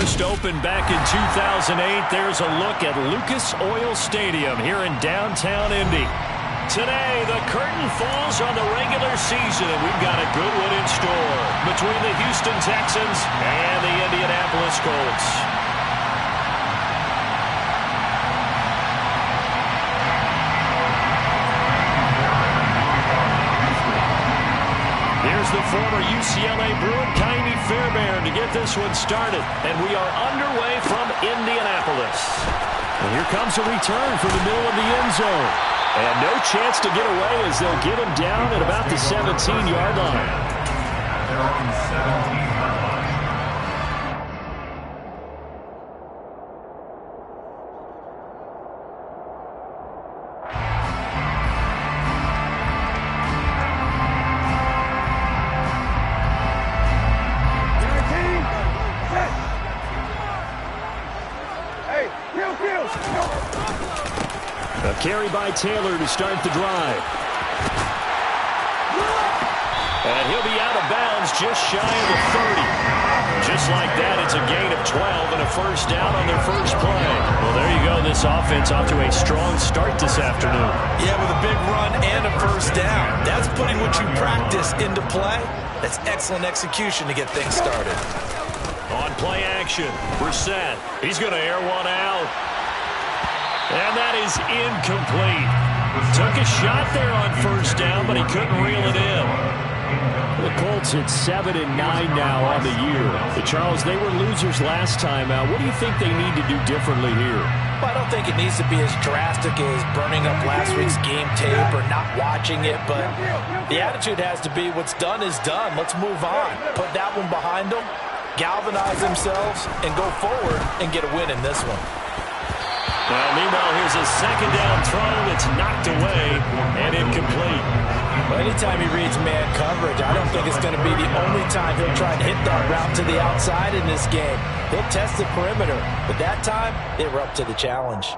first opened back in 2008. There's a look at Lucas Oil Stadium here in downtown Indy. Today, the curtain falls on the regular season, and we've got a good one in store between the Houston Texans and the Indianapolis Colts. Here's the former UCLA Bruin, Kymie Fairbairn, to get this one started. And we are underway from Indianapolis. And here comes a return from the middle of the end zone. And no chance to get away as they'll get him down at about the 17-yard line. A carry by Taylor to start the drive. And he'll be out of bounds just shy of the 30. Just like that, it's a gain of 12 and a first down on their first play. Well, there you go. This offense off to a strong start this afternoon. Yeah, with a big run and a first down. That's putting what you practice into play. That's excellent execution to get things started. On play action, Brissett. He's going to air one out. And that is incomplete. Took a shot there on first down, but he couldn't reel it in. The Colts at 7-9 now on the year. Charles, they were losers last time out. What do you think they need to do differently here? Well, I don't think it needs to be as drastic as burning up last week's game tape or not watching it, but the attitude has to be what's done is done. Let's move on. Put that one behind them, galvanize themselves, and go forward and get a win in this one. Well, meanwhile, here's a second down throw that's knocked away and incomplete. Well, anytime he reads man coverage, I don't think it's going to be the only time he'll try and hit that route to the outside in this game. He'll test the perimeter, but that time, they were up to the challenge.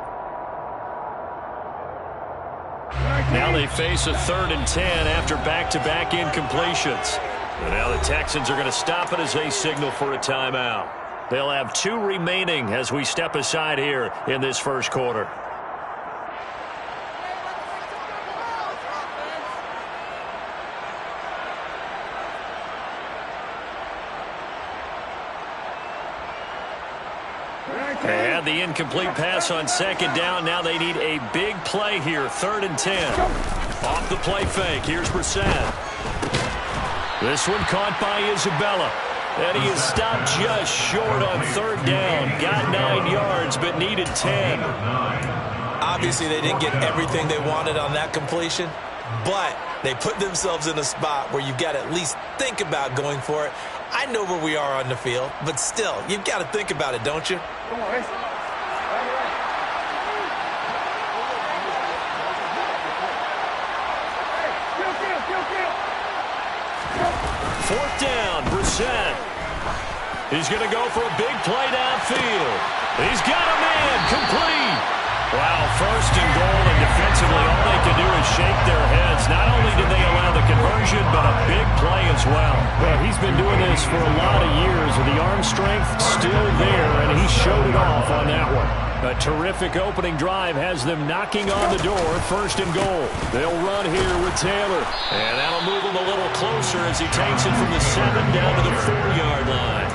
Now they face a 3rd and 10 after back-to-back incompletions. And now the Texans are going to stop it as they signal for a timeout. They'll have 2 remaining as we step aside here in this first quarter. They had the incomplete pass on second down. Now they need a big play here. 3rd and 10. Off the play fake. Here's Brissett. This one caught by Isabella. And he is stopped just short on 3rd down. Got 9 yards, but needed 10. Obviously, they didn't get everything they wanted on that completion, but they put themselves in a spot where you've got to at least think about going for it. I know where we are on the field, but still, you've got to think about it, don't you? Come on, 4th down, Brissett. He's going to go for a big play downfield. He's got a man, complete. Wow, 1st and goal, and defensively all they can do is shake their heads. Not only did they allow the conversion, but a big play as well. Well, he's been doing this for a lot of years with the arm strength still there, and he showed it off on that one. A terrific opening drive has them knocking on the door. 1st and goal. They'll run here with Taylor. And that'll move him a little closer as he takes it from the 7 down to the 4-yard line.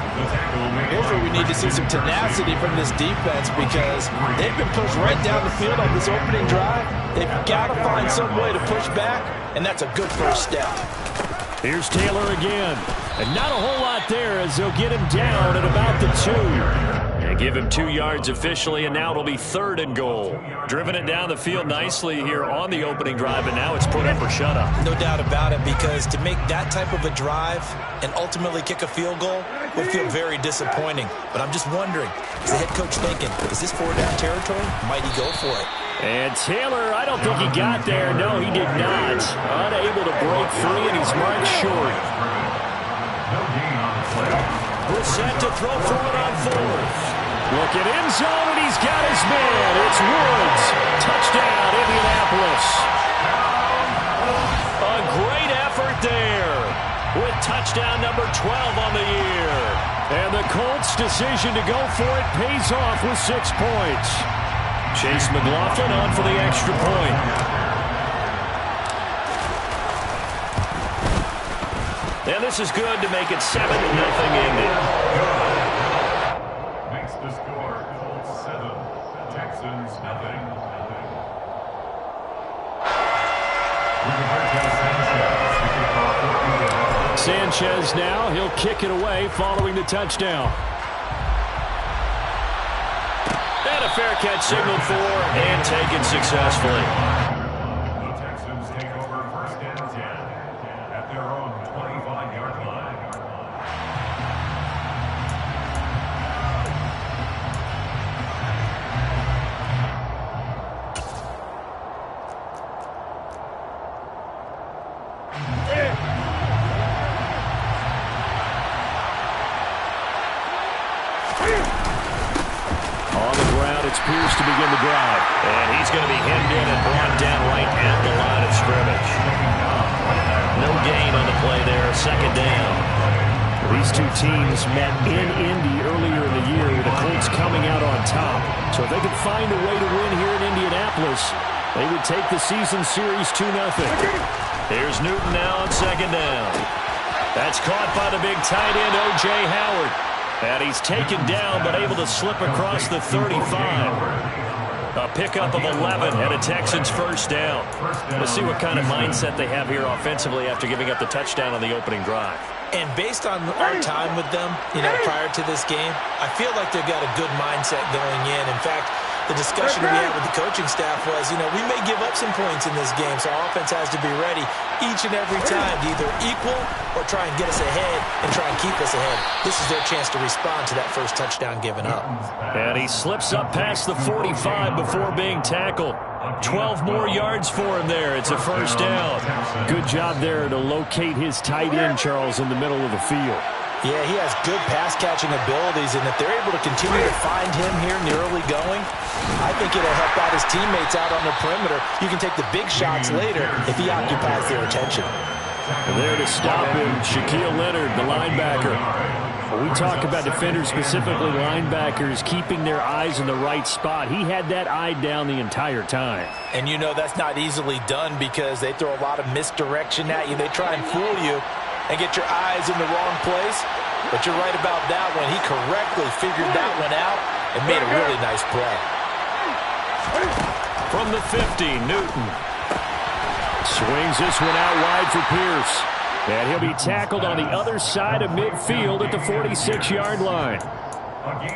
Here's where we need to see some tenacity from this defense because they've been pushed right down the field on this opening drive. They've got to find some way to push back, and that's a good first step. Here's Taylor again. And not a whole lot there as they'll get him down at about the 2. And give him 2 yards officially, and now it'll be 3rd and goal. Driven it down the field nicely here on the opening drive, and now it's put up or shut up. No doubt about it, because to make that type of a drive and ultimately kick a field goal would feel very disappointing. But I'm just wondering, is the head coach thinking, is this 4-down territory? Might he go for it? And Taylor, I don't think he got there. No, he did not. Unable to break free, and he's marked short. Brissett to throw for it on 4th. Look at end zone, and he's got his man. It's Woods. Touchdown, Indianapolis. A great effort there with touchdown number 12 on the year. And the Colts' decision to go for it pays off with 6 points. Chase McLaughlin on for the extra point. And this is good to make it 7-0 Indy. Makes the score Colts 7, Texans nothing. Sanchez now, he'll kick it away following the touchdown. And a fair catch signaled for and taken successfully. The Texans take over first and 10 at their own 25-yard line. Pierce to begin the drive. And he's going to be hemmed in and brought down right at the line of scrimmage. No gain on the play there. Second down. These two teams met in Indy earlier in the year with the Colts coming out on top. So if they could find a way to win here in Indianapolis, they would take the season series 2-0. Here's Newton now on second down. That's caught by the big tight end, O.J. Howard. And he's taken down, but able to slip across the 35. A pickup of 11 and a Texans first down. Let's see what kind of mindset they have here offensively after giving up the touchdown on the opening drive. And based on our time with them, prior to this game, I feel like they've got a good mindset going in. In fact, the discussion we had with the coaching staff was, we may give up some points in this game, so our offense has to be ready each and every time to either equal or try and get us ahead and try and keep us ahead. This is their chance to respond to that first touchdown given up. And he slips up past the 45 before being tackled. 12 more yards for him there. It's a first down. Good job there to locate his tight end, Charles, in the middle of the field. Yeah, he has good pass-catching abilities, and if they're able to continue to find him here in the early going, I think it'll help out his teammates out on the perimeter. You can take the big shots later if he occupies their attention. And there to stop him, Shaquille Leonard, the linebacker. When we talk about defenders, specifically linebackers, keeping their eyes in the right spot, he had that eye down the entire time. And that's not easily done because they throw a lot of misdirection at you. They try and fool you and get your eyes in the wrong place. But you're right about that one. He correctly figured that one out and made a really nice play. From the 50, Newton swings this one out wide for Pierce. And he'll be tackled on the other side of midfield at the 46-yard line.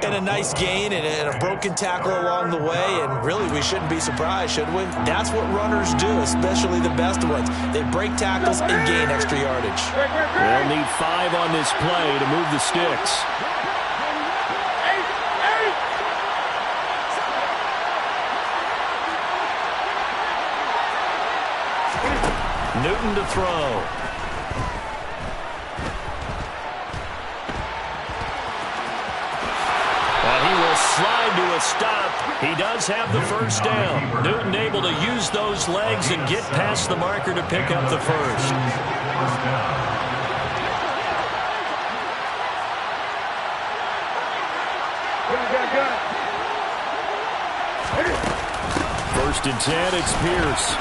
And a nice gain and a broken tackle along the way, and really we shouldn't be surprised, should we? That's what runners do, especially the best ones. They break tackles and gain extra yardage. They'll need 5 on this play to move the sticks. Newton to throw. Slide to a stop. He does have the first down. Newton able to use those legs and get past the marker to pick up the first. First and 10, it's Pierce.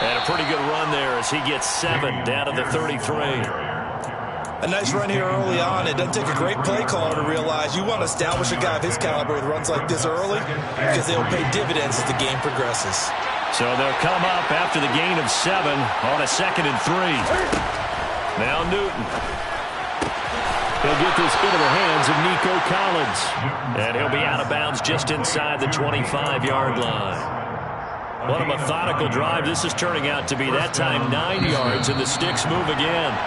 And a pretty good run there as he gets 7 down to the 33. A nice run here early on. It doesn't take a great play caller to realize you want to establish a guy of his caliber with runs like this early because they'll pay dividends as the game progresses. So they'll come up after the gain of 7 on a 2nd and 3. Now Newton. He'll get this into the hands of Nico Collins. And he'll be out of bounds just inside the 25-yard line. What a methodical drive this is turning out to be. That time 9 yards, and the sticks move again.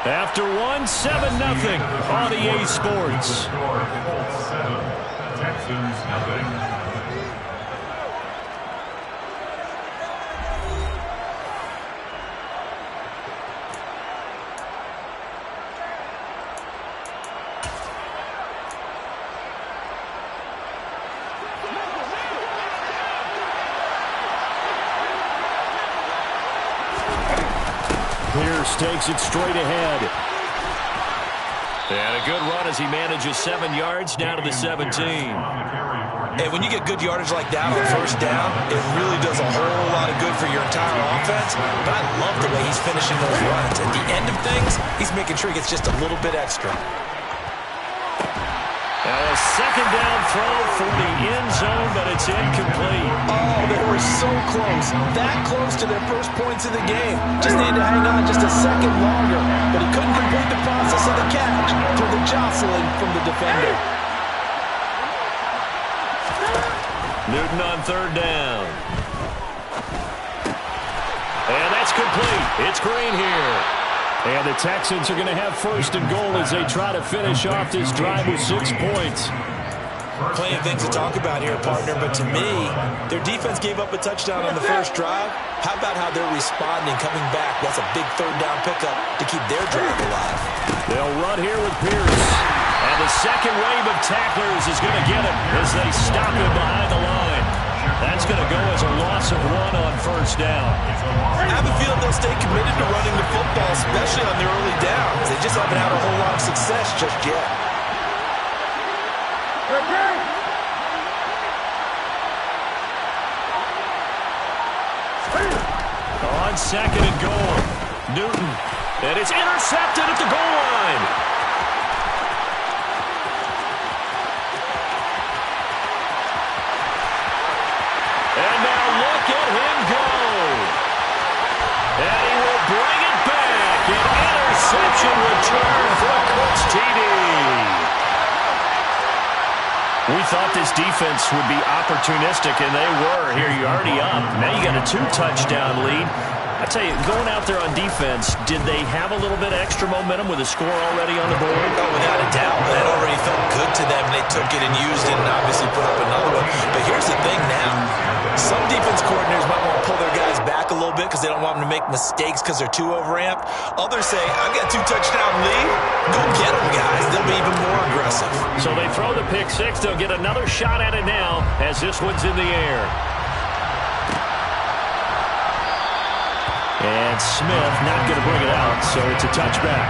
After 1, 7-0 on EA Sports. Texans nothing. Pierce takes it straight ahead. And a good run as he manages 7 yards down to the 17. Hey, when you get good yardage like that on first down, it really does a whole lot of good for your entire offense. But I love the way he's finishing those runs. At the end of things, he's making sure he gets just a little bit extra. A second down throw for the end zone, but it's incomplete. Oh, they were so close. That close to their first points of the game. Just needed to hang on just a second longer. But he couldn't complete the process of the catch through the jostling from the defender. Newton on third down. And that's complete. It's Green here. And the Texans are going to have first and goal as they try to finish off this drive with 6 points. Plenty of things to talk about here, partner, but to me, their defense gave up a touchdown on the first drive. How about how they're responding, coming back? That's a big third down pickup to keep their drive alive. They'll run here with Pierce. And the second wave of tacklers is going to get him as they stop him behind the line. That's going to go as a loss of 1 on first down. I have a feeling they'll stay committed to running the football, especially on their early downs. They just haven't had a whole lot of success just yet. On second and goal, Newton. And it's intercepted at the goal line. And now look at him go. And he will bring it back. An interception return for a Colts TD. We thought this defense would be opportunistic, and they were. Here, you're already up. Now you got a 2-touchdown lead. I tell you, going out there on defense, did they have a little bit of extra momentum with a score already on the board? Oh, without a doubt. That already felt good to them. They took it and used it and obviously put up another one. But here's the thing now. Some defense coordinators might want to pull their guys back a little bit because they don't want them to make mistakes because they're too overamped. Others say, I've got a 2-touchdown lead. Go get them, guys. They'll be even more aggressive. So they throw the pick six. They'll get another shot at it now as this one's in the air. And Smith not going to bring it out, so it's a touchback.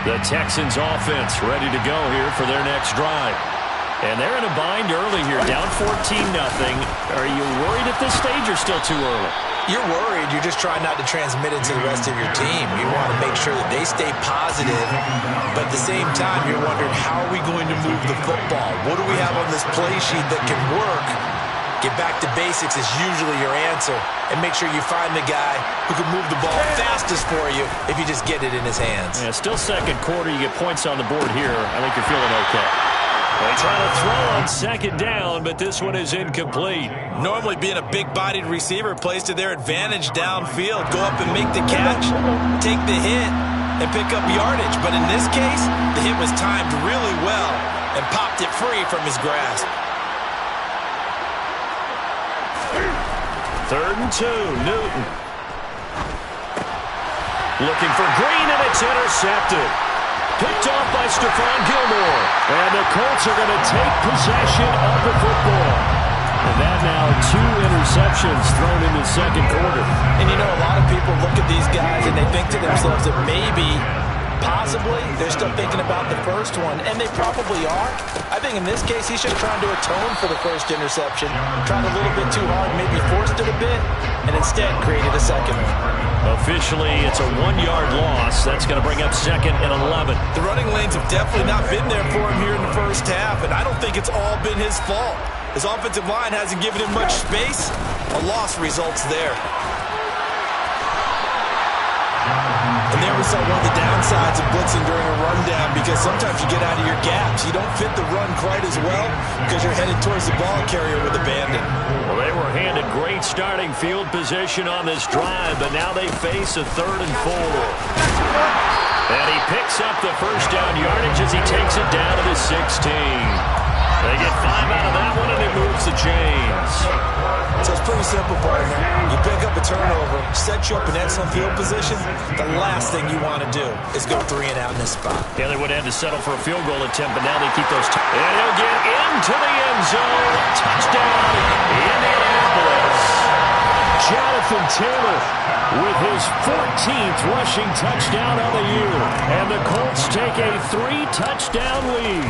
The Texans offense ready to go here for their next drive. And they're in a bind early here, down 14-0. Are you worried at this stage or still too early? You're worried. You're just trying not to transmit it to the rest of your team. You want to make sure that they stay positive, but at the same time, you're wondering, how are we going to move the football? What do we have on this play sheet that can work? Get back to basics is usually your answer, and make sure you find the guy who can move the ball fastest for you if you just get it in his hands. Yeah, still second quarter. You get points on the board here. I think you're feeling okay. They try to throw on second down, but this one is incomplete. Normally being a big-bodied receiver plays to their advantage downfield. Go up and make the catch, take the hit, and pick up yardage. But in this case, the hit was timed really well and popped it free from his grasp. 3rd and 2, Newton. Looking for Green, and it's intercepted. Picked off by Stephon Gilmore. And the Colts are going to take possession of the football. And that now 2 interceptions thrown in the second quarter. And you know, a lot of people look at these guys and they think to themselves that maybe, possibly, they're still thinking about the first one. And they probably are. I think in this case, he should have tried to atone for the first interception. Tried a little bit too hard, maybe forced it a bit, and instead created a second one. Officially, it's a 1-yard loss. That's going to bring up 2nd and 11. The running lanes have definitely not been there for him here in the first half, and I don't think it's all been his fault. His offensive line hasn't given him much space. A loss results there. And there we saw one of the downsides of blitzing during a rundown, because sometimes you get out of your gaps. You don't fit the run quite as well because you're headed towards the ball carrier with abandon. Well, they were handed great starting field position on this drive, but now they face a 3rd and 4. And he picks up the first down yardage as he takes it down to the 16. They get 5 out of that one, and it moves the chains. So it's pretty simple, partner. You pick up a turnover, set you up in excellent field position. The last thing you want to do is go 3 and out in this spot. Yeah, they would have had to settle for a field goal attempt, but now they keep those. And he'll get into the end zone. Touchdown, Indianapolis. Jonathan Taylor with his 14th rushing touchdown of the year. And the Colts take a 3-touchdown lead.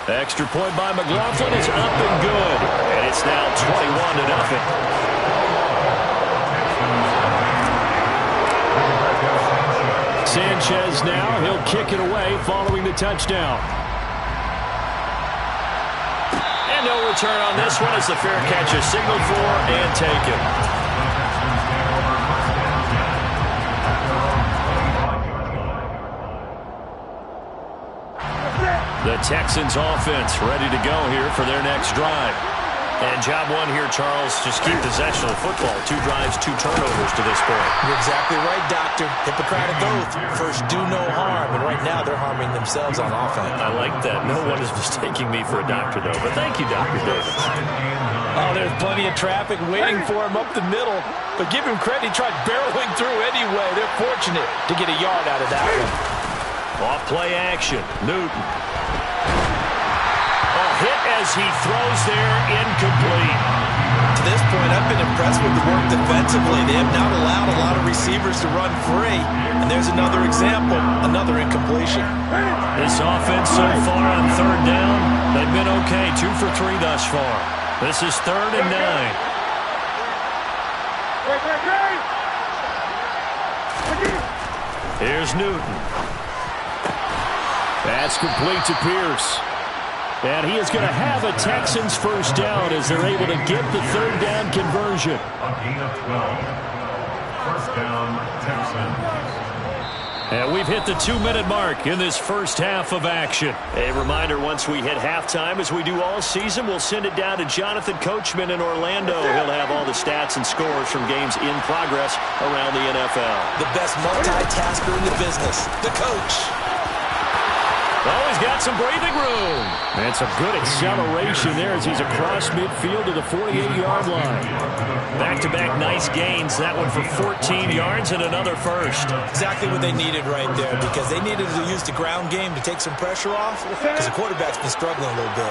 Extra point by McLaughlin is up and good. And it's now 21-0. Sanchez now, he'll kick it away following the touchdown. And no return on this one as the fair catch is signaled for and taken. The Texans offense ready to go here for their next drive. And job one here, Charles, just keep possession of the football. 2 drives, 2 turnovers to this point. You're exactly right, Doctor. Hippocratic oath. First, do no harm. And right now, they're harming themselves on offense. I like that. No one is mistaking me for a doctor, though. But thank you, Dr. Davis. Oh, there's plenty of traffic waiting for him up the middle. But give him credit. He tried barreling through anyway. They're fortunate to get a yard out of that one. Off play action. Newton. Hit as he throws there, incomplete. To this point, I've been impressed with the work defensively. They have not allowed a lot of receivers to run free. And there's another example, another incompletion. This offense so far on 3rd down, they've been okay. 2 for 3 thus far. This is 3rd and 9. Here's Newton. That's complete to Pierce. And he is going to have a Texans first down as they're able to get the 3rd down conversion. A gain of 12. First down, Texans. And we've hit the 2-minute mark in this first half of action. A reminder, once we hit halftime, as we do all season, we'll send it down to Jonathan Coachman in Orlando. He'll have all the stats and scores from games in progress around the NFL. The best multitasker in the business, the coach. Oh, he's got some breathing room. And some good acceleration there as he's across midfield to the 48-yard line. Back-to-back nice gains. That one for 14 yards and another first. Exactly what they needed right there, because they needed to use the ground game to take some pressure off, because the quarterback's been struggling a little bit.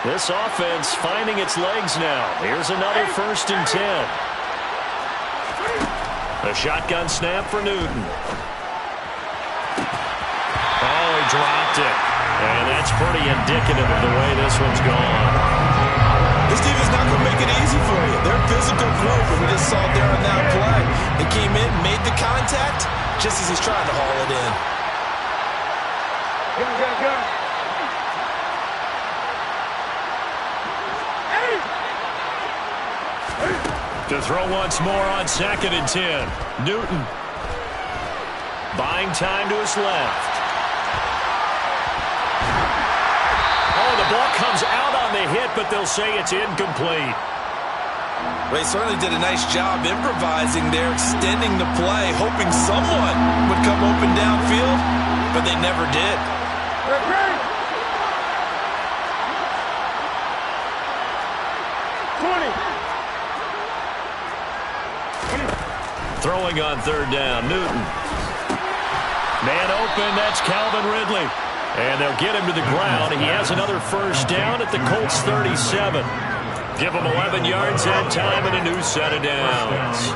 This offense finding its legs now. Here's another 1st and 10. A shotgun snap for Newton. Oh, he dropped it. And that's pretty indicative of the way this one's gone. This team is not going to make it easy for you. They're a physical group, and we just saw it there on that play. They came in, made the contact, just as he's trying to haul it in. To throw once more on 2nd and 10. Newton. Buying time to his left. Oh, the ball comes out on the hit, but they'll say it's incomplete. They certainly did a nice job improvising there, extending the play, hoping someone would come open downfield, but they never did. Throwing on 3rd down, Newton. Man open, that's Calvin Ridley. And they'll get him to the ground. He has another first down at the Colts 37. Give him 11 yards that time and a new set of downs.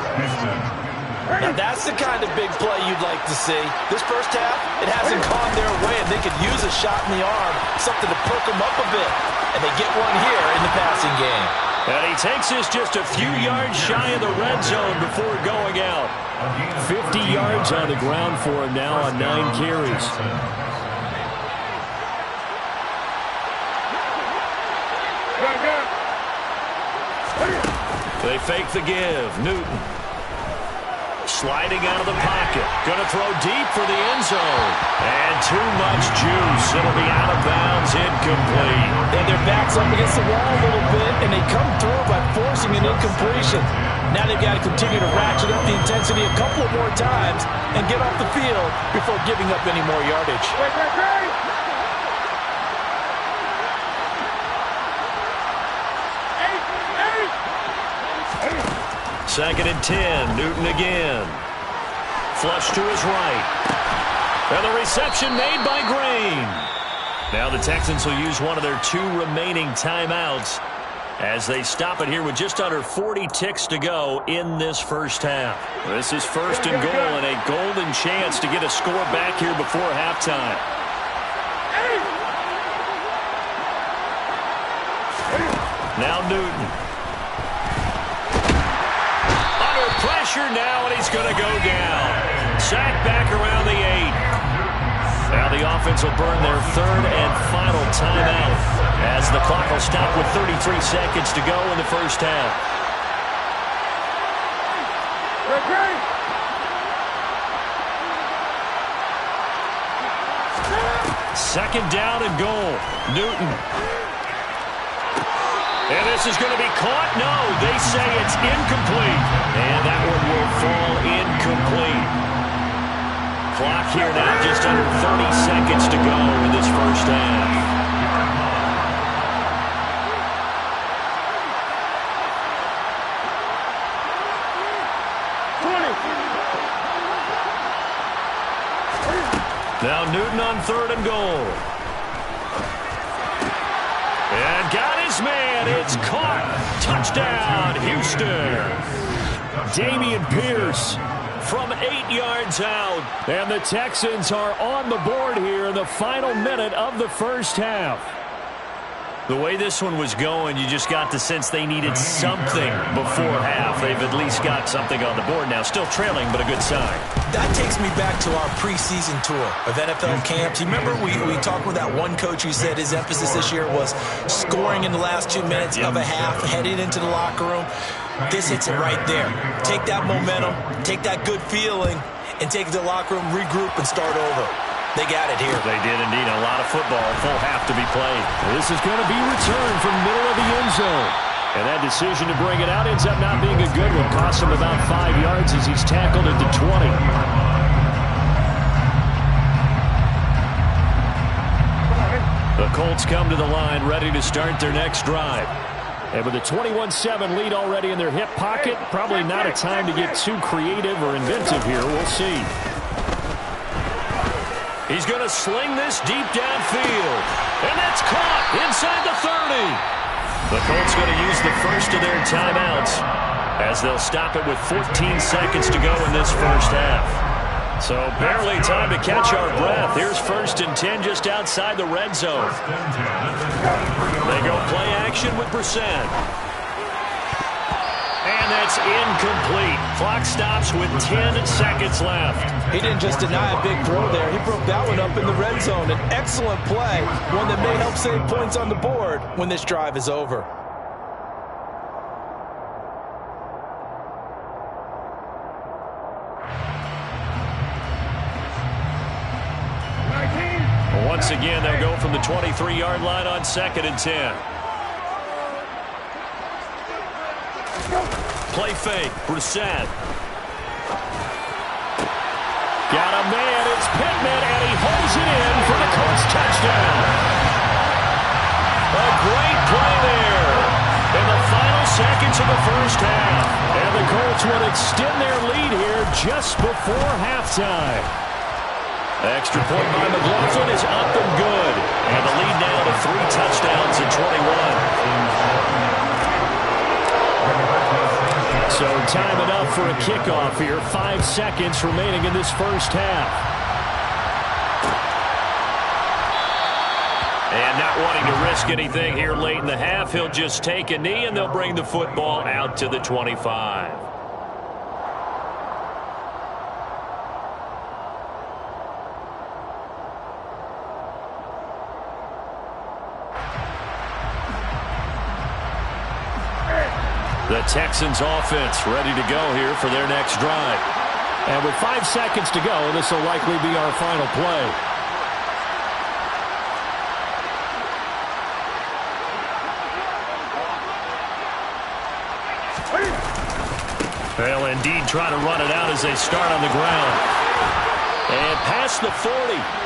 Now that's the kind of big play you'd like to see. This first half, it hasn't gone their way, and they could use a shot in the arm, something to perk them up a bit. And they get one here in the passing game. And he takes this just a few yards shy of the red zone before going out. 50 yards on the ground for him now on 9 carries. They fake the give. Newton. Sliding out of the pocket. Going to throw deep for the end zone. And too much juice. It'll be out of bounds, incomplete. And their back's up against the wall a little bit, and they come through by forcing an incompletion. Now they've got to continue to ratchet up the intensity a couple of more times and get off the field before giving up any more yardage. 2nd and 10. Newton again. Flush to his right. And the reception made by Green. Now the Texans will use one of their 2 remaining timeouts as they stop it here with just under 40 ticks to go in this first half. This is 1st and goal and a golden chance to get a score back here before halftime. Now Newton. Under pressure now, and he's going to go down. Sacked back around the 8. Now the offense will burn their 3rd and final timeout as the clock will stop with 33 seconds to go in the first half. 2nd down and goal. Newton. And this is going to be caught. No, they say it's incomplete. And that one will fall incomplete. Clock here now, just under 30 seconds to go in this first half. Now Newton on 3rd and goal. And got his man. It's caught. Touchdown, Houston. Dameon Pierce from 8 yards out. And the Texans are on the board here in the final minute of the first half. The way this one was going, you just got the sense they needed something before half. They've at least got something on the board now. Still trailing, but a good sign. That takes me back to our preseason tour of NFL camps. You remember we talked with that one coach who said his emphasis this year was scoring in the last 2 minutes of a half, heading into the locker room. This hits it right there. Take that momentum, take that good feeling, and take it to the locker room, regroup, and start over. They got it here. They did indeed. A lot of football, full half to be played. This is going to be returned from middle of the end zone. And that decision to bring it out ends up not being a good one. Costs him about 5 yards as he's tackled at the 20. The Colts come to the line ready to start their next drive. And with a 21-7 lead already in their hip pocket, probably not a time to get too creative or inventive here. We'll see. He's going to sling this deep downfield. And that's caught inside the 30. The Colts going to use the first of their timeouts as they'll stop it with 14 seconds to go in this first half. So barely time to catch our breath. Here's 1st and 10 just outside the red zone. They go play action with Brissett. And that's incomplete. Clock stops with 10 seconds left. He didn't just deny a big throw there. He broke that one up in the red zone. An excellent play, one that may help save points on the board when this drive is over. Once again, they'll go from the 23-yard line on 2nd and 10. Play fake, Brissett. Got a man, it's Pittman, and he holds it in for the Colts touchdown. A great play there in the final seconds of the first half. And the Colts will extend their lead here just before halftime. Extra point by McLaughlin is up and good. And the lead now to 3 touchdowns in 21. So time enough for a kickoff here. 5 seconds remaining in this first half. And not wanting to risk anything here late in the half, he'll just take a knee and they'll bring the football out to the 25. The Texans offense ready to go here for their next drive. And with 5 seconds to go, this will likely be our final play. They'll indeed try to run it out as they start on the ground. And past the 40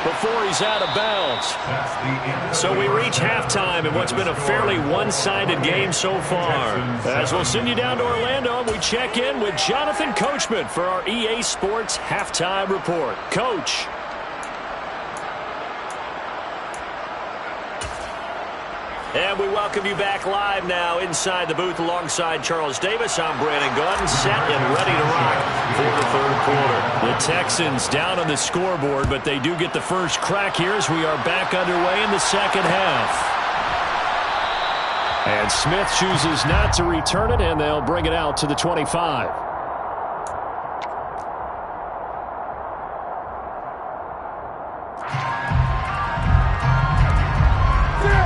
before he's out of bounds. So we reach halftime in what's been a fairly one-sided game so far. As we'll send you down to Orlando, we check in with Jonathan Coachman for our EA Sports Halftime Report. Coach. And we welcome you back live now inside the booth alongside Charles Davis. I'm Brandon Gunn, set and ready to rock for the third quarter. The Texans down on the scoreboard, but they do get the first crack here as we are back underway in the second half. And Smith chooses not to return it, and they'll bring it out to the 25.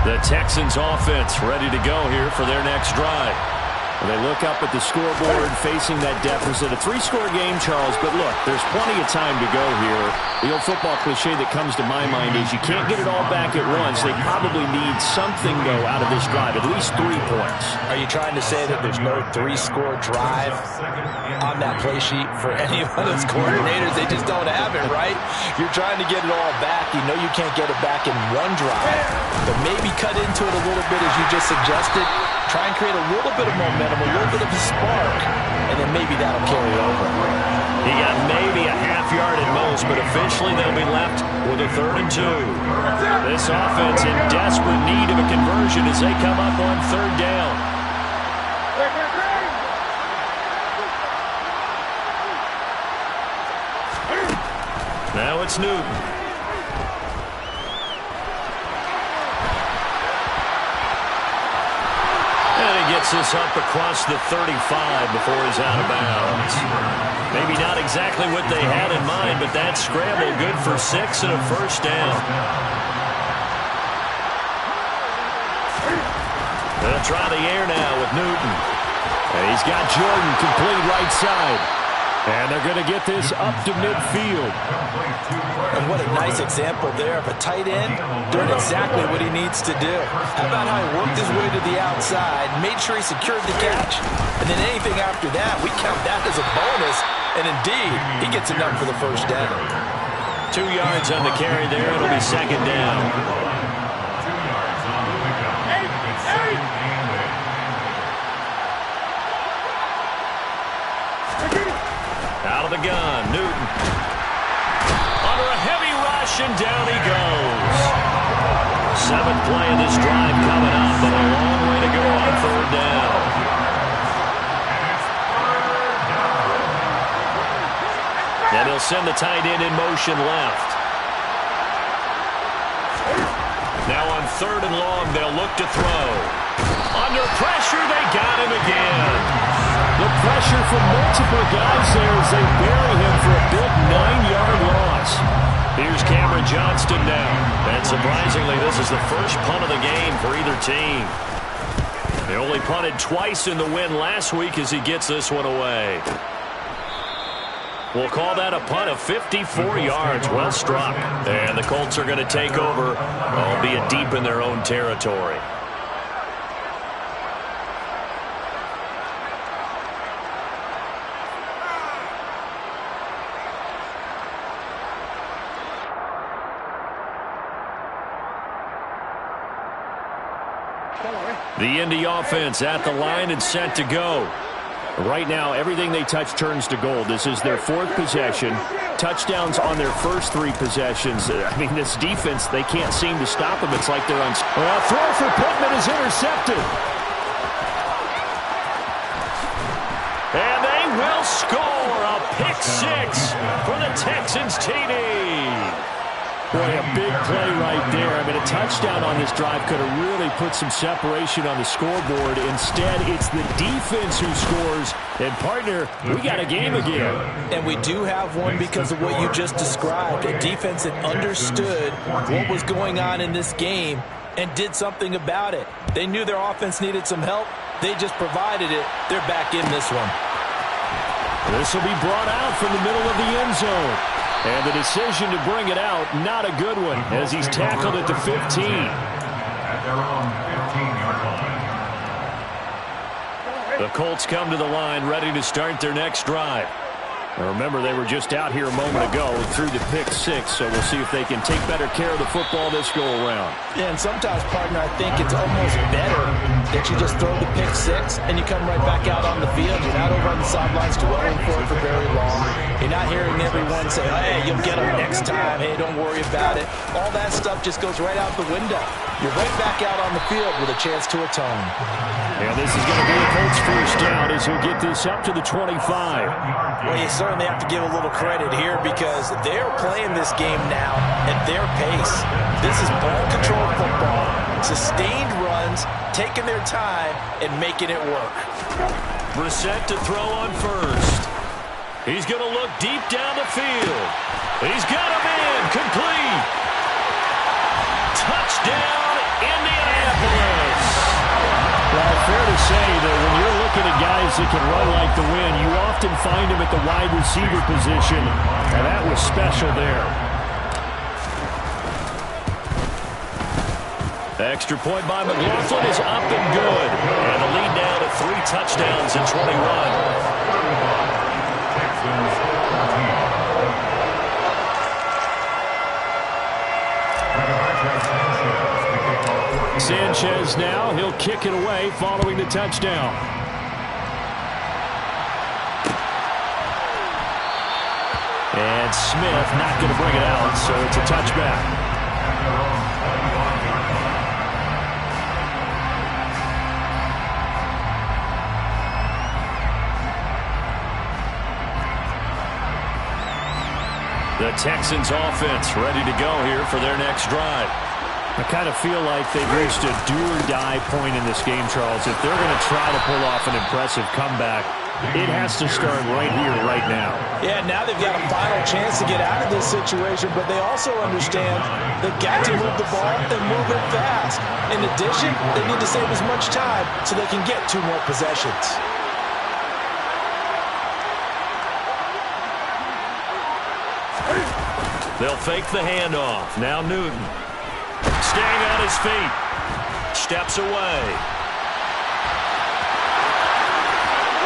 The Texans offense ready to go here for their next drive. They look up at the scoreboard facing that deficit. A three-score game, Charles, but look, there's plenty of time to go here. The old football cliche that comes to my mind is you can't get it all back at once. They probably need something, though, out of this drive, at least 3 points. Are you trying to say that there's no three-score drive on that play sheet for any one of those coordinators? They just don't have it, right? You're trying to get it all back. You know you can't get it back in one drive, but maybe cut into it a little bit as you just suggested. Try and create a little bit of momentum, a little bit of a spark, and then maybe that'll carry over. He got maybe a half yard at most, but officially they'll be left with a 3rd and 2. This offense in desperate need of a conversion as they come up on 3rd down. Now it's Newton. Gets this up across the 35 before he's out of bounds. Maybe not exactly what they had in mind, but that scramble good for 6 and a first down. They'll try the air now with Newton. And he's got Jordan complete right side. And they're going to get this up to midfield. And what a nice example there of a tight end doing exactly what he needs to do. How about how he worked his way to the outside, made sure he secured the catch, and then anything after that, we count that as a bonus. And indeed, he gets enough for the first down. 2 yards on the carry there. It'll be 2nd down. Out of the gun, Newton. Under a heavy rush, and down he goes. 7th play of this drive coming up, but a long way to go on 3rd down. And he'll send the tight end in motion left. Now on 3rd and long, they'll look to throw. Under pressure, they got him again. The pressure from multiple guys there as they bury him for a big 9-yard loss. Here's Cameron Johnston now. And surprisingly, this is the first punt of the game for either team. They only punted twice in the win last week as he gets this one away. We'll call that a punt of 54 yards. Well struck. And the Colts are going to take over, albeit deep in their own territory. The Indy offense at the line and set to go. Right now, everything they touch turns to gold. This is their 4th possession. Touchdowns on their first 3 possessions. I mean, this defense, they can't seem to stop them. It's like they're on... Well, throw for Pittman is intercepted. And they will score a pick 6 for the Texans TD. Boy, a big play right there. I mean, a touchdown on this drive could have really put some separation on the scoreboard. Instead, it's the defense who scores. And, partner, we got a game again. And we do have one because of what you just described. A defense that understood what was going on in this game and did something about it. They knew their offense needed some help. They just provided it. They're back in this one. This will be brought out from the middle of the end zone. And the decision to bring it out, not a good one, as he's tackled at the 15. At their own 15-yard line. The Colts come to the line ready to start their next drive. And remember, they were just out here a moment ago through the pick six, so we'll see if they can take better care of the football this go-around. Yeah, and sometimes, partner, I think it's almost better that you just throw the pick six and you come right back out on the field. You're not over on the sidelines dwelling for it for very long. You're not hearing everyone say, hey, you'll get them next time. Hey, don't worry about it. All that stuff just goes right out the window. You're right back out on the field with a chance to atone. And this is going to be a Colts first down as he'll get this up to the 25. Well, you certainly have to give a little credit here because they're playing this game now at their pace. This is ball control football, sustained runs, taking their time, and making it work. Brissett to throw on first. He's going to look deep down the field. He's got him in. Complete. Touchdown, Indianapolis. Well, fair to say that when you're looking at guys that can run like the wind, you often find them at the wide receiver position, and that was special there. Extra point by McLaughlin is up and good. And the lead now to 3 touchdowns in 21. Sanchez now, he'll kick it away following the touchdown. And Smith not going to bring it out, so it's a touchback. The Texans offense ready to go here for their next drive. I kind of feel like they've reached a do-or-die point in this game, Charles. If they're going to try to pull off an impressive comeback, it has to start right here, right now. Yeah, now they've got a final chance to get out of this situation, but they also understand they've got to move the ball and move it fast. In addition, they need to save as much time so they can get 2 more possessions. They'll fake the handoff. Now Newton. Staying on his feet. Steps away.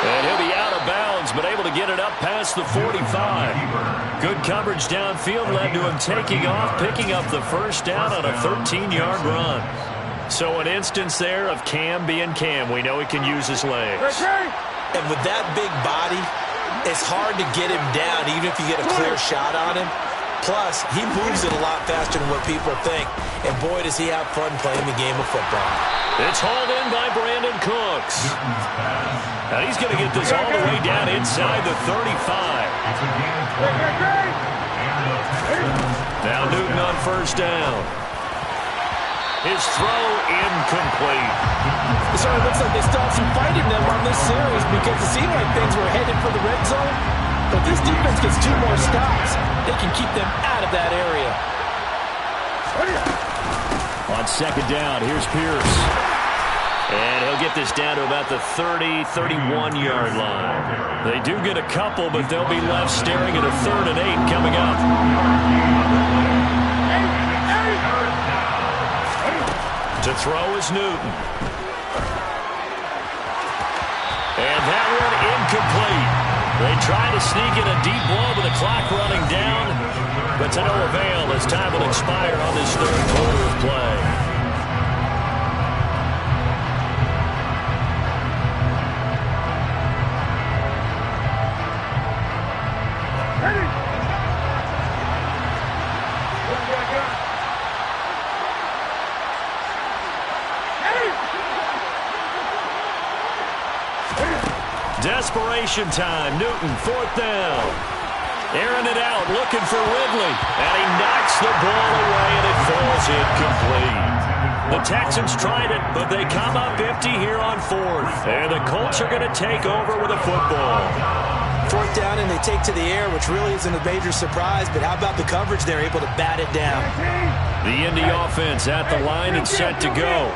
And he'll be out of bounds, but able to get it up past the 45. Good coverage downfield led to him taking off, picking up the first down on a 13-yard run. So an instance there of Cam being Cam. We know he can use his legs. And with that big body, it's hard to get him down, even if you get a clear shot on him. Plus, he moves it a lot faster than what people think. And boy, does he have fun playing the game of football. It's hauled in by Brandon Cooks. Now he's going to get this all the way down inside the 35. Now Newton on first down. His throw incomplete. So it looks like they still have some fight in them on this series because it seemed like things were headed for the red zone. But this defense gets 2 more stops. They can keep them out of that area. On second down, here's Pierce. And he'll get this down to about the 30, 31-yard line. They do get a couple, but they'll be left staring at a 3rd and 8 coming up. To throw is Newton. And that one incomplete. They try to sneak in a deep ball with the clock running down, but to no avail as time will expire on this 3rd quarter of play. Desperation time. Newton, 4th down. Airing it out, looking for Ridley. And he knocks the ball away, and it falls incomplete. The Texans tried it, but they come up empty here on 4th. And the Colts are going to take over with a football. 4th down, and they take to the air, which really isn't a major surprise. But how about the coverage? They're able to bat it down. The Indy offense at the line and set to go.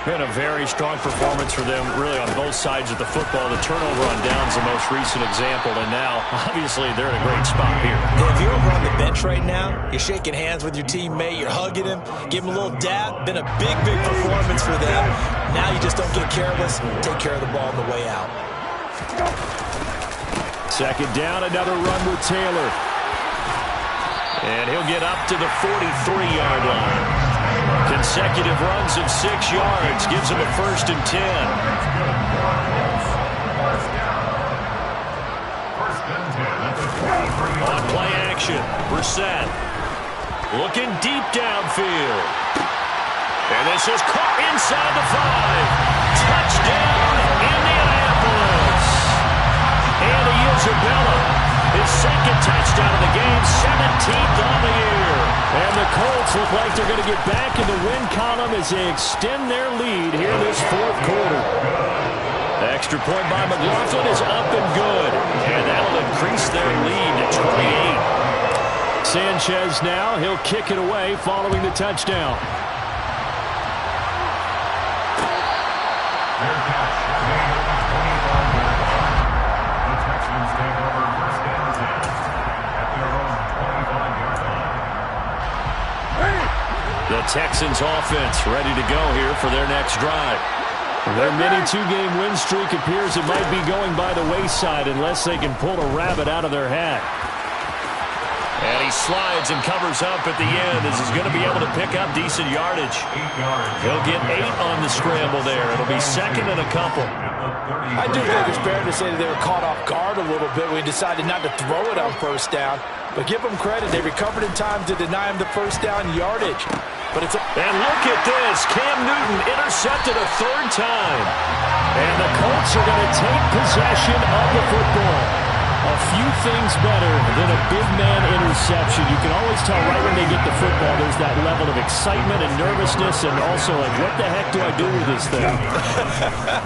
Been a very strong performance for them, really, on both sides of the football. The turnover on downs the most recent example, and now, obviously, they're in a great spot here. If you're over on the bench right now, you're shaking hands with your teammate, you're hugging him, give him a little dab. Been a big, big performance for them. Now you just don't get careless. Take care of the ball on the way out. Second down, another run with Taylor. And he'll get up to the 43-yard line. Consecutive runs of 6 yards gives him a 1st and 10. On play action, Brissett looking deep downfield. And this is caught inside the 5. Touchdown, Indianapolis. And Isabella, his second touchdown of the game, 17th on the year. And the Colts look like they're going to get back in the win column as they extend their lead here this fourth quarter. The extra point by McLaughlin is up and good. And that'll increase their lead to 28. Sanchez now, he'll kick it away following the touchdown. The Texans offense ready to go here for their next drive. Their mini 2-game win streak appears it might be going by the wayside unless they can pull a rabbit out of their hat. And he slides and covers up at the end as he's going to be able to pick up decent yardage. He'll get 8 on the scramble there. It'll be second and a couple. I do think it's fair to say that they were caught off guard a little bit when he decided not to throw it on first down. But give them credit. They recovered in time to deny him the first down yardage. But it's and look at this. Cam Newton intercepted a 3rd time. And the Colts are going to take possession of the football. A few things better than a big man interception. You can always tell right when they get the football, there's that level of excitement and nervousness and also like, what the heck do I do with this thing?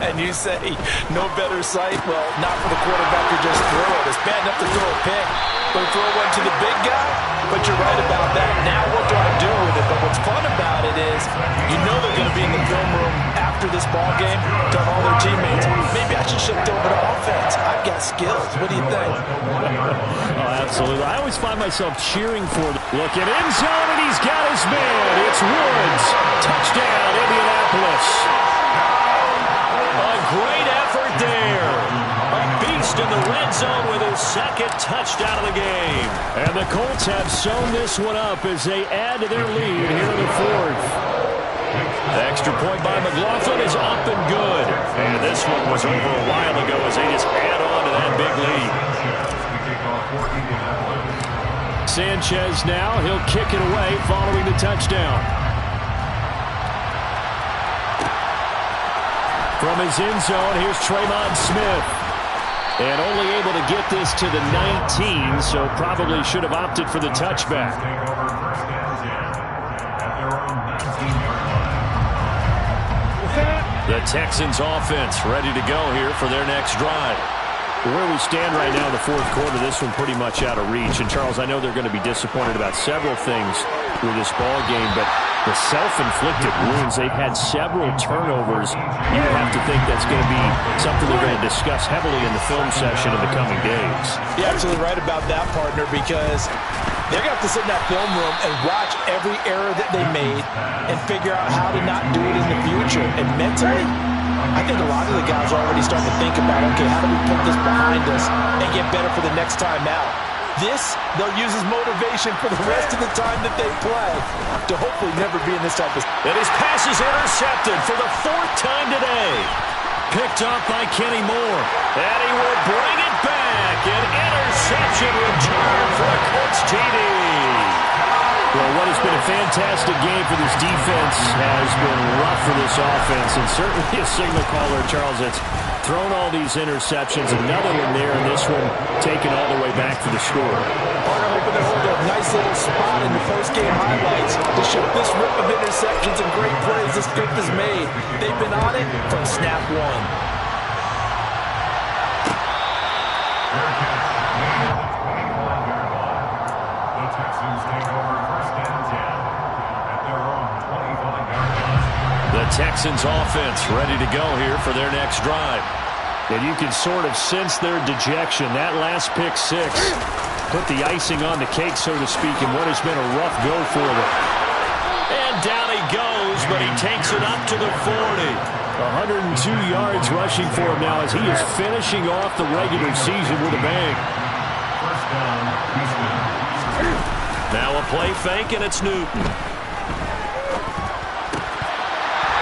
And you say, no better sight? Well, not for the quarterback to just throw it. It's bad enough to throw a pick. But throw one to the big guy? But you're right about that. Now what do I do with it? But what's fun about it is you know they're going to be in the film room after this ball game, telling all their teammates, maybe I should shift over to offense. I've got skills. What do you think? Oh, absolutely. I always find myself cheering for them. Look at end zone, and he's got his man. It's Woods. Touchdown, Indianapolis. A great effort there. A beast in the red zone with his second touchdown of the game. And the Colts have sewn this one up as they add to their lead here in the fourth. The extra point by McLaughlin is up and good. And this one was over a while ago as they just add on to that big lead. Sanchez now, he'll kick it away following the touchdown. From his end zone, here's Tremont Smith. And only able to get this to the 19, so probably should have opted for the touchback. The Texans offense ready to go here for their next drive. Where we stand right now in the fourth quarter, this one pretty much out of reach. And, Charles, I know they're going to be disappointed about several things with this ball game, but the self-inflicted wounds, they've had several turnovers. You have to think that's going to be something they're going to discuss heavily in the film session in the coming days. You're absolutely right about that, partner, because they're going to have to sit in that film room and watch every error that they made and figure out how to not do it in the future. And mentally, I think a lot of the guys are already starting to think about, okay, how do we put this behind us and get better for the next time out? This, they'll use as motivation for the rest of the time that they play to hopefully never be in this type of... And his pass is intercepted for the 4th time today. Picked up by Kenny Moore. And he will bring it back. An interception return for a Colts TD. Well, what has been a fantastic game for this defense has been rough for this offense, and certainly a signal caller, Charles, that's thrown all these interceptions. Another one there, and this one taken all the way back for the score. Partner hoping to hold a nice little spot in the post-game highlights to show this rip of interceptions and great plays this group has made. They've been on it from snap one. The Texans offense ready to go here for their next drive. And you can sort of sense their dejection. That last pick six put the icing on the cake, so to speak, in what has been a rough go for them. And down he goes yards, but he takes it up to the 40. 102 yards rushing for him now as he is finishing off the regular season with a bang. First down, Houston. Now a play fake, and it's Newton.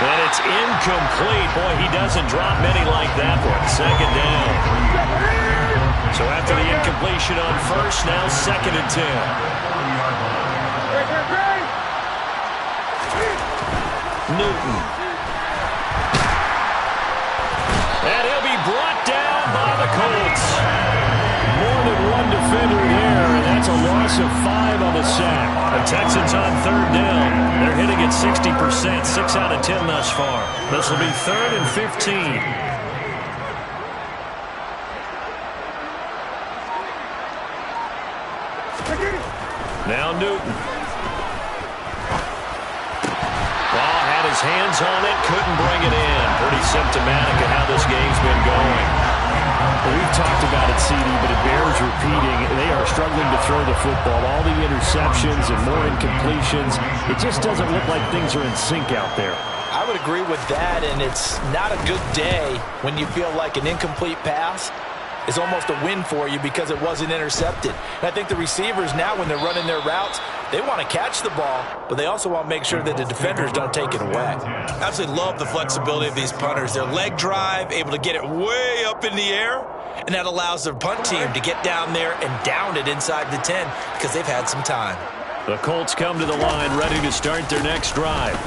And it's incomplete. Boy, he doesn't drop many like that one. Second down. So after the incompletion on first, now 2nd and 10. Newton. And he'll be brought down by the Colts. More than one defender there, and that's a loss of 5 on the sack. The Texans on 3rd down. They're hitting at 60%, 6 out of 10 thus far. This will be 3rd and 15. Now Newton. Ball had his hands on it, couldn't bring it in. Pretty symptomatic of how this game's been going. Well, we've talked about it, CD, but it bears repeating. They are struggling to throw the football. All the interceptions and more incompletions. It just doesn't look like things are in sync out there. I would agree with that, and it's not a good day when you feel like an incomplete pass is almost a win for you because it wasn't intercepted. And I think the receivers now, when they're running their routes, they want to catch the ball, but they also want to make sure that the defenders don't take it away. Absolutely love the flexibility of these punters. Their leg drive, able to get it way up in the air, and that allows their punt team to get down there and down it inside the 10 because they've had some time. The Colts come to the line ready to start their next drive.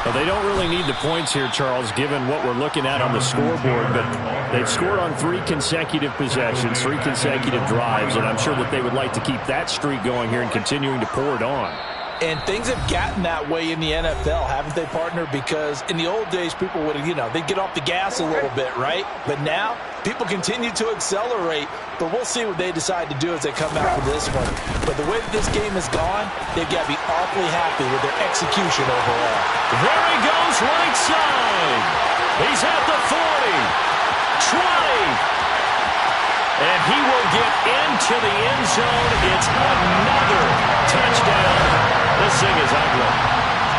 Well, they don't really need the points here, Charles, given what we're looking at on the scoreboard, but they've scored on 3 consecutive possessions, 3 consecutive drives, and I'm sure that they would like to keep that streak going here and continuing to pour it on. And things have gotten that way in the NFL, haven't they, partner? Because in the old days, people would, they'd get off the gas a little bit, right? But now, people continue to accelerate, but we'll see what they decide to do as they come out for this one. But the way that this game has gone, they've got to be awfully happy with their execution overall. There he goes, right side. He's at the 40, 20. And he will get into the end zone. It's another touchdown. This thing is ugly.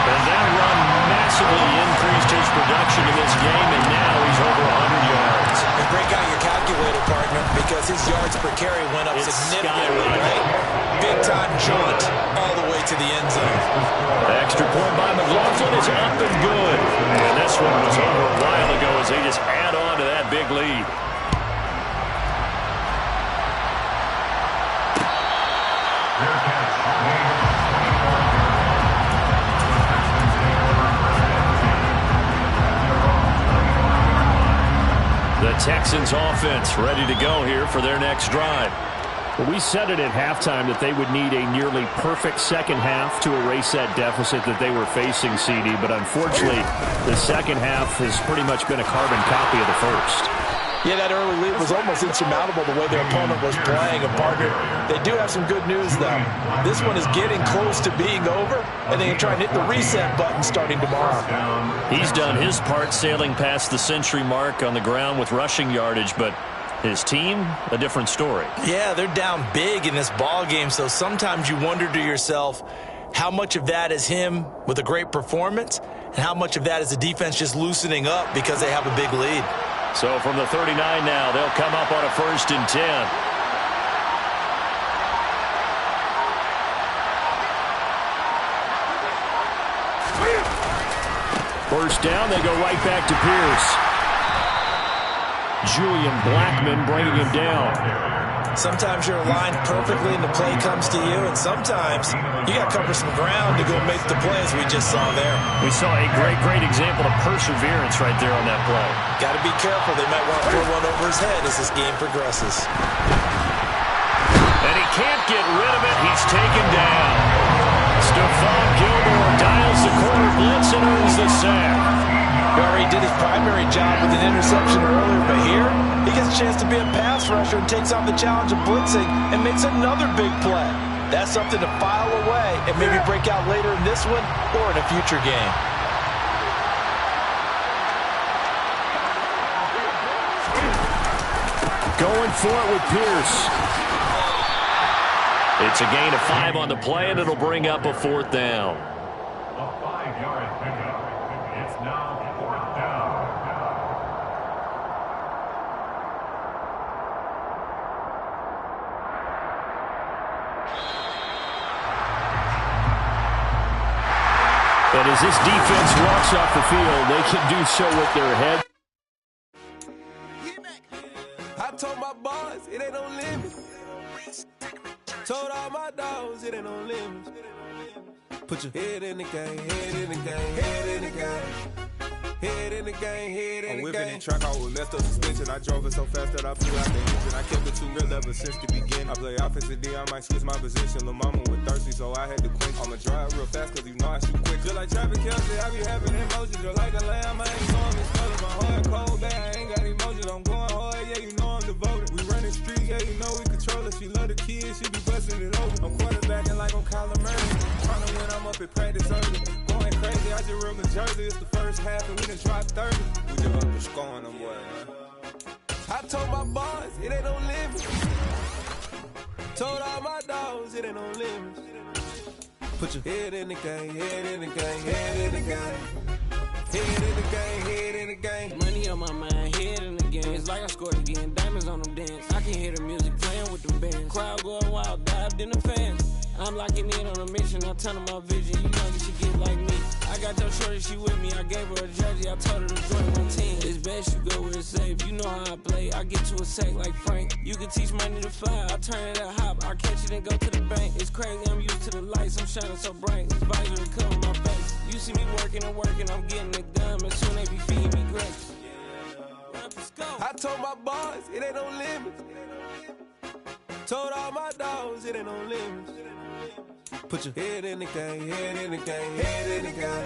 And that run massively increased his production in this game, and now he's over 100 yards. And break out your calculator, partner, because his yards per carry went up significantly, right? Big-time jaunt all the way to the end zone. The extra point by McLaughlin is up and good. And this one was over a while ago as they just add on to that big lead. The Texans offense ready to go here for their next drive. Well, we said it at halftime that they would need a nearly perfect second half to erase that deficit that they were facing, CD. But unfortunately, the second half has pretty much been a carbon copy of the first. Yeah, that early lead was almost insurmountable the way their opponent was playing. And, partner, they do have some good news, though. This one is getting close to being over, and they can try and hit the reset button starting tomorrow. He's done his part sailing past the century mark on the ground with rushing yardage, but his team, a different story. Yeah, they're down big in this ball game, so sometimes you wonder to yourself how much of that is him with a great performance and how much of that is the defense just loosening up because they have a big lead. So from the 39 now, they'll come up on a 1st and 10. First down, they go right back to Pierce. Julian Blackmon bringing him down. Sometimes you're aligned perfectly and the play comes to you, and sometimes you got to cover some ground to go make the play, as we just saw there. We saw a great example of perseverance right there on that play. Got to be careful. They might want to throw one over his head as this game progresses. And he can't get rid of it. He's taken down. Stephon Gilmore dials the corner blitz and earns the sack. He already did his primary job with an interception earlier, but here he gets a chance to be a pass rusher and takes on the challenge of blitzing and makes another big play. That's something to file away and maybe break out later in this one or in a future game. Going for it with Pierce. It's a gain of 5 on the play, and it'll bring up a 4th down. A 5-yard pickup. It's now 4th down. And as this defense walks off the field, they can do so with their head. I told my boys, it ain't no limit. Told all my dogs, it ain't no limit. Put your head in the game, head in the game, head in the game. Head in the game, head in the game. I'm whipping and track, I was left up suspension. I drove it so fast that I flew out the engine. I kept it too real ever since the beginning. I play offensive D, I might switch my position. Lil' mama was thirsty, so I had to quench. I'ma drive real fast, cause you know I shoot quick. Just like Travis Kelce, I be having emotions. Just like a lamb, I ain't going to spell my heart cold bad. I ain't got emotions, I'm going hard, yeah, you know I'm devoted. We running streets, yeah, you know we control it. She love the kids, she be busting it open. I'm quarterbacking like I'm Kyler Murray. Tryna win, I'm up at practice early. Going crazy, I just real the jersey. It's the first half and we done dropped 30. We just up to scoring them, boy, man. I told my boys, it ain't no limit. Told all my dogs, it ain't no limit. Put your head in the game, head in the game, head in the game. Head in the game, head in the game. Money on my mind, head in the game. It's like I scored again, diamonds on them dance. I can hear the music playing with them bands. Crowd going wild, dived in the fans. I'm locking in on a mission, I'm telling my vision. You know you should get like me. I got your shorty, she with me. I gave her a jersey, I told her to join my team. It's best you go where it's safe. You know how I play. I get to a sack like Frank. You can teach money to fly. I turn it up hop. I catch it and go to the bank. It's crazy, I'm used to the lights. I'm shining so bright. This visor cover my face. You see me working and working. I'm getting it done. And soon they be feeding me grapes. I told my boys, it ain't no limits. Told all my dogs, it ain't no limits. Put your head in the game, head in the game, head in the game.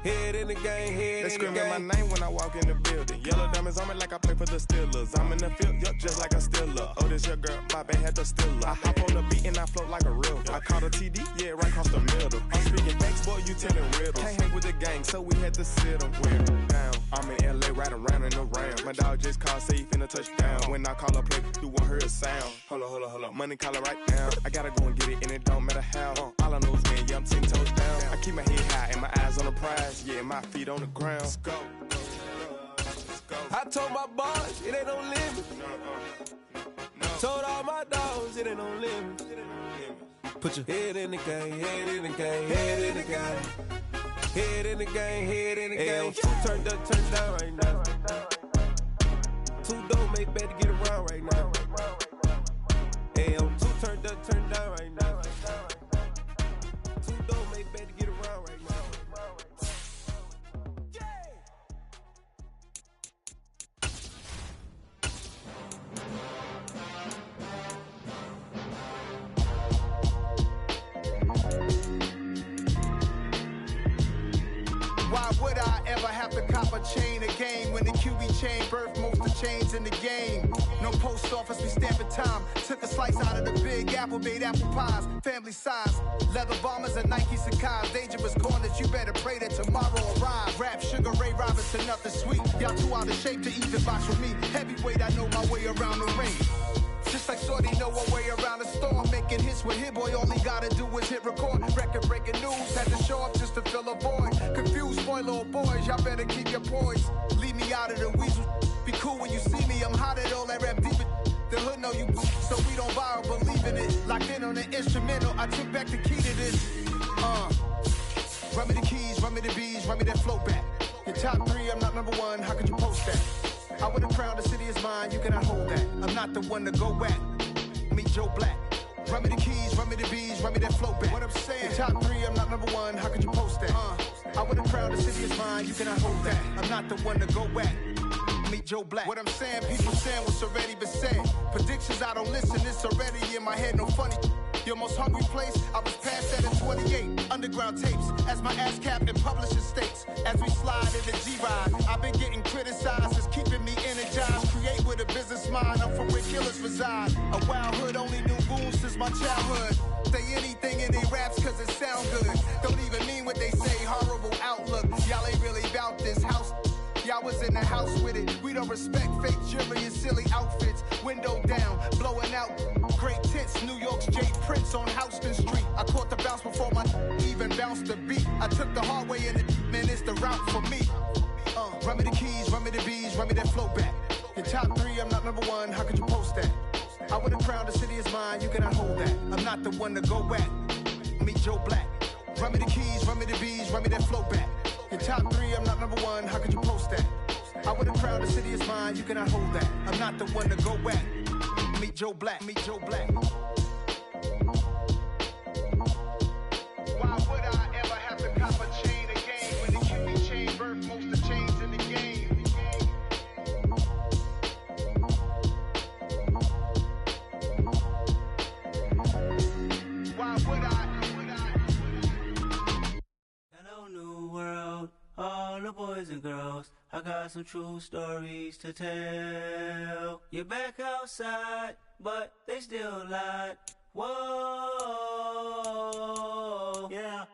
Head in the game, head They in the screaming my game. name when I walk in the building. Yellow diamonds on me like I play for the Steelers. I'm in the field, yup, just like a Steeler. Oh, this your girl, my band had the Steeler. I hop on the beat and I float like a real. I caught a TD, yeah, right across the middle. I'm speaking facts, boy, you telling riddles. Can't hang with the gang, so we had to sit them down. I'm in LA, riding around and around. My dog just called, say he finna touchdown. When I call a play, you won't hear a sound. Hold up, money caller right now. I gotta go and get it, and it don't matter how. All I know is man, yeah, I'm 10 toes down. I keep my head high and my eyes on the prize. Yeah, my feet on the ground. Let's go. I told my boys, it ain't no limit. Told all my dogs, it ain't no limit. Put your head in the game, head in the game, head in the game. Head in the game, head in the game. Two turned up, turned down right now. Two dope make better get around right now. Hey, two turned up, turned down right now. Two dope make better get around right now. Why would I ever have to cop a chain again when the QB chain birthed most of chains in the game? No post office, we stamping time. Took a slice out of the big apple, made apple pies, family size. Leather bombers and Nike Sacai's. Dangerous corners, you better pray that tomorrow arrive. Rap, Sugar Ray Robinson, nothing sweet. Y'all too out of shape to even box with me. Heavyweight, I know my way around the ring. Just like Shorty know a way around the storm. Making hits with Hit Boy, all he gotta do is hit record. Record breaking news, had to show up just to fill a void. Confused boy, little boys, y'all better keep your poise. Leave me out of the weasel. Be cool when you see me, I'm hot at all that rap deep. The hood know you, so we don't borrow, believe in it. Locked in on the instrumental, I took back the key to this. Run me the keys, run me the bees, run me that flow back. Your top three, I'm not number one, how could you post that? I would've crowned the city is mine, you cannot hold that. I'm not the one to go back. Meet Joe Black. Run me the keys, run me the bees, run me that flow back. What I'm saying, top three, I'm not number one, how could you post that? I would've crowned the city is mine, you cannot hold that. I'm not the one to go back. Meet Joe Black. What I'm saying, people saying what's already been said. Predictions, I don't listen, it's already in my head, no funny. Your most hungry place, I was past that in 28. Underground tapes, as my ass capped in publishing states. As we slide in the G-Ride, I've been getting criticized, it's keeping me energized. Create with a business mind, I'm from where killers reside. A wild hood, only knew goons since my childhood. Say anything in their raps cause it sound good. Don't even mean what they say, horrible outlook. Y'all ain't really about this house. Y'all was in the house with it. We don't respect fake jewelry and silly outfits. Window down, blowing out. Great tits, New York's Jay Prince on Houston Street. I caught the bounce before my even bounced the beat. I took the hard way in it. swimming is the route for me. Run me the keys, run me the bees, run me that flow back. Your top 3, I'm not number 1, how could you post that? I would have crowned the city is mine, you cannot hold that. I'm not the one to go back. Meet Joe Black. Run me the keys, run me the bees, run me that flow back. Your top 3, I'm not number 1, how could you post that? I would have crowned the city is mine, you cannot hold that. I'm not the one to go back. Meet Joe Black, meet Joe Black. Why would I ever have to cop a chain again when the QB chain birth most of chains in the game? Why would I? Hello, new world, all the boys and girls. I got some true stories to tell. You're back outside, but they still lied. Whoa, yeah.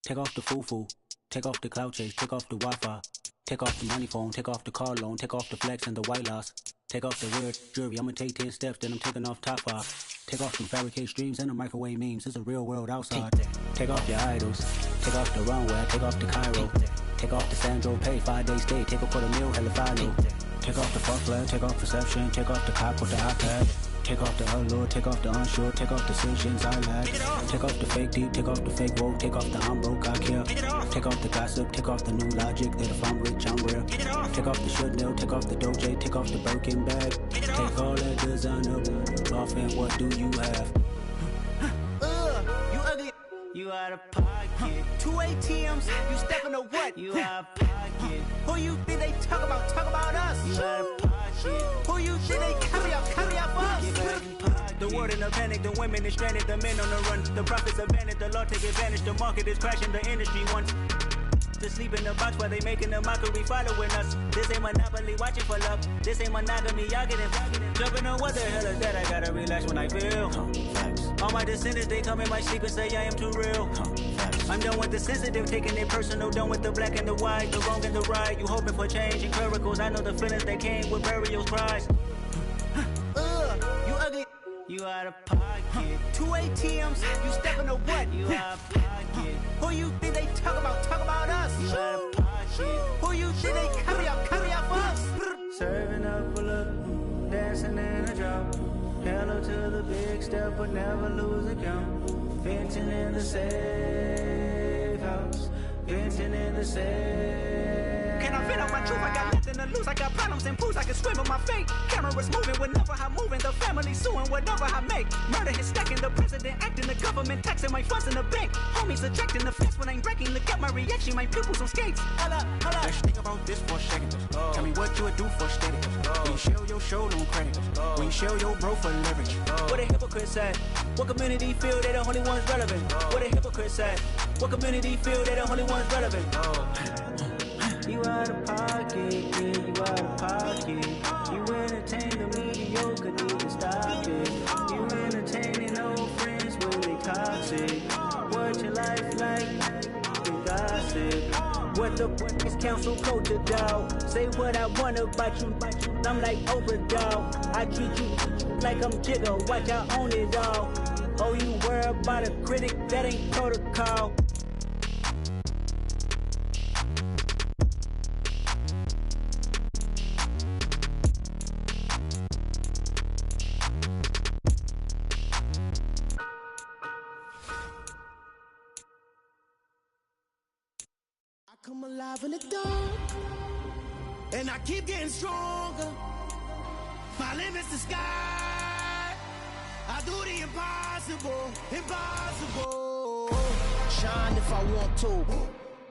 Take off the foo-foo, take off the cloud chase, take off the Wi-Fi, take off the money phone, take off the car loan, take off the flex and the white loss, take off the weird jewelry. I'ma take 10 steps, then I'm taking off top 5. Take off the fabricate streams and the microwave memes. It's a real world outside. Take off your idols, take off the runway, take off the Cairo, take off the Sandro pay, 5-day stay, take off for the meal, hella follow. Take off the fuck flag, take off perception, take off the cop with the iPad. Take off the allure, take off the unsure, take off decisions I lack. Take off the fake deep, take off the fake woke, take off the I'm broke, I care. Take off the gossip, take off the new logic that if I'm rich, I'm real. Take off the Chanel, take off the Doja, take off the Birkin bag. Take all that designer off and what do you have? You ugly. You out of pocket. 2 ATMs, you stepping to what? You out of pocket. Who you think they talk about? Talk about us. You out of pocket. Who you think they carry up for us? The world in a panic, the women is stranded, the men on the run. The profits abandoned, the law take advantage, the market is crashing, the industry wants to sleep in the box while they making a mockery following us. This ain't Monopoly, watching for love. This ain't monogamy, y'all getting jumping on what the hell is that? I gotta relax when I feel. All my descendants, they come in my sleep and say I am too real. I'm done with the sensitive, taking it personal, done with the black and the white, the wrong and the right. You hoping for change and miracles, I know the feelings that came with burial cries. You ugly. You out of pocket. 2 ATMs, you stepping to what? You out of pocket. Who you think they talk about? Talk about us. You out of pocket. Who you think they carry up for us? Serving up a look, dancing in a drop. Hello to the big step, but never lose a count. Venting in the safe house. Venting in the safe. Can I vent out my truth? I got nothing to lose. I got problems and pools. I can swim with my fate. Cameras moving whenever I'm moving. The family suing whatever I make. Murder is stacking. The president acting. The government taxing my funds in the bank. Homies ejecting the fence when I'm breaking. Look at my reaction. My pupils on skates. Hold up. Let's think about this for a second. Tell me what you would do for steady. When you show your show no credit. When you show your bro for leverage. What a hypocrite said. What community feel they the only ones relevant? What a hypocrite said. What community feel they the only ones relevant? You out of pocket, yeah, you out of pocket. You entertain the mediocre, need to stop it. You entertaining old friends when they toxic. What your life like? You gossip. What the fuck is council culture, dog? Say what I want about you. I'm like overdog. I treat you like I'm Jigga. Watch I own it all. Oh, you worry about a critic? That ain't protocol. Come alive in the dark, and I keep getting stronger. My limit's the sky. I do the impossible, impossible. Shine if I want to.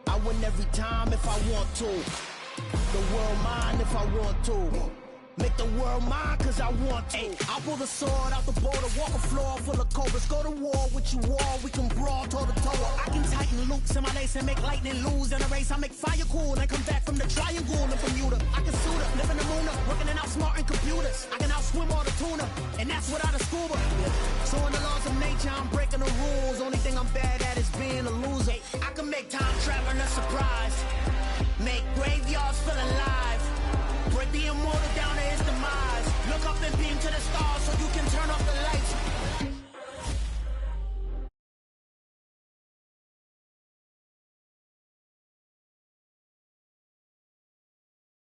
I win every time if I want to. The world mine if I want to. Make the world mine cause I want to. I pull the sword out the border, walk a floor full of cobras. Go to war with you all, we can brawl toe to toe. I can tighten loops in my lace and make lightning lose in a race. I make fire cool and come back from the triangle in Bermuda. I can suit up, live in the moon up, working and outsmarting computers. I can outswim all the tuna, and that's without a scuba. So in the laws of nature, I'm breaking the rules. Only thing I'm bad at is being a loser. I can make time traveling a surprise. Make graveyards feel alive. Break the immortal down to his demise.